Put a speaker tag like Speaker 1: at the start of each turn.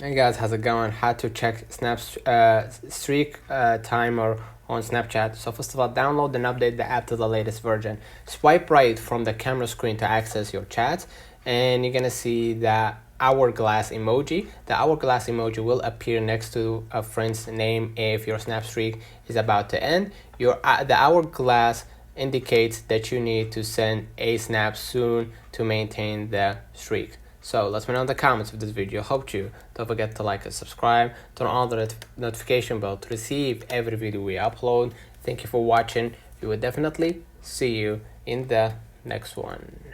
Speaker 1: Hey guys, how's it going? How to check streak timer on Snapchat. So first of all, download and update the app to the latest version. Swipe right from the camera screen to access your chat, and you're gonna see the hourglass emoji. The hourglass emoji will appear next to a friend's name if your snap streak is about to end. The hourglass indicates that you need to send a snap soon to maintain the streak. So let me know in the comments if this video helped you. Don't forget to like and subscribe. Turn on the notification bell to receive every video we upload. Thank you for watching. We will definitely see you in the next one.